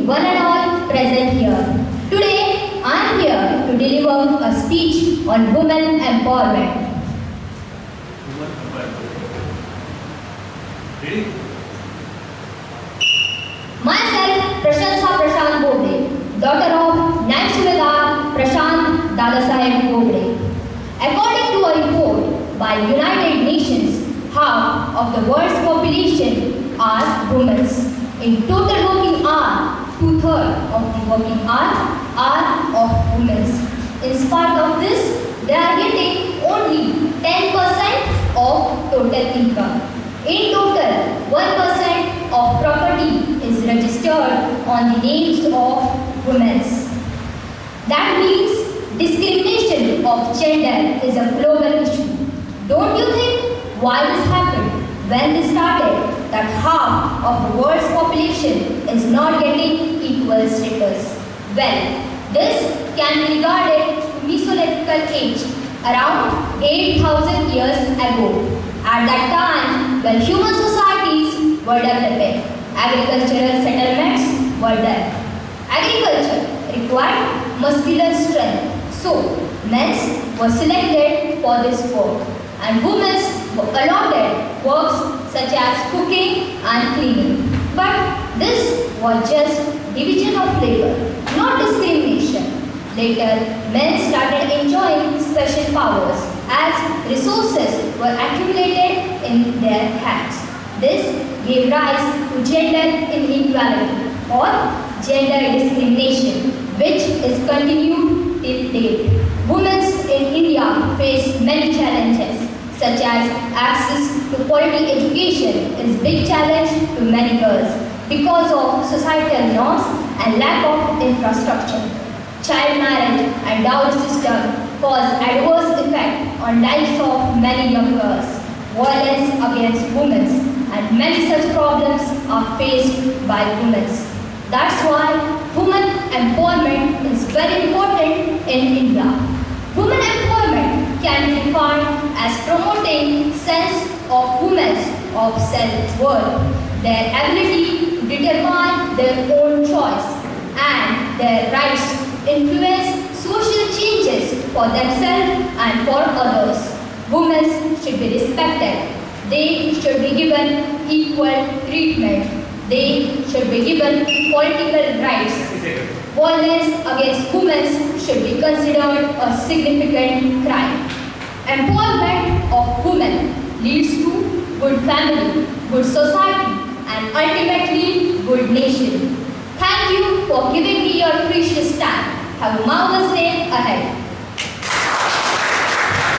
one and all present here. Today, I am here to deliver a speech on women empowerment. Ready? Myself, Prashansa Prashant Bobde, daughter of Naib Subedar Prashant Dadasaheb Bobde. According to a report by United Nations, half of the world's population are women. In total working hour, 2/3 of the working hour are of women. In spite of this, they are getting only 10% of total income. In total, 1% of property is registered on the names of women. That means discrimination of gender is a global issue. Don't you think why this happened? When this started, that half of the world's population is not getting equal status. Well, this can be regarded to Mesolithic age, around 8,000 years ago. At that time, when human societies were developing, agricultural settlements were there. Agriculture required muscular strength, so men were selected for this work, and women were allotted works such as cooking and cleaning. But this was just division of labor, not discrimination. Later, men started enjoying special powers as resources were accumulated in their hands. This gave rise to gender inequality or gender discrimination, which is continued till date. Women in India face many challenges, such as access to quality education is big challenge to many girls because of societal norms and lack of infrastructure. Child marriage and dowry system cause adverse effect on lives of many young girls. Violence against women and many such problems are faced by women. That's why women empowerment is very important in India. Women empowerment can be defined as promoting sense of women of self-worth, their ability to determine their own choice and their rights to influence social changes for themselves and for others. Women should be respected. They should be given equal treatment. They should be given political rights. Violence against women should be considered a significant crime. Empowerment of women leads to good family, good society, and ultimately good nation. Thank you for giving me your precious time. Have a marvelous day ahead.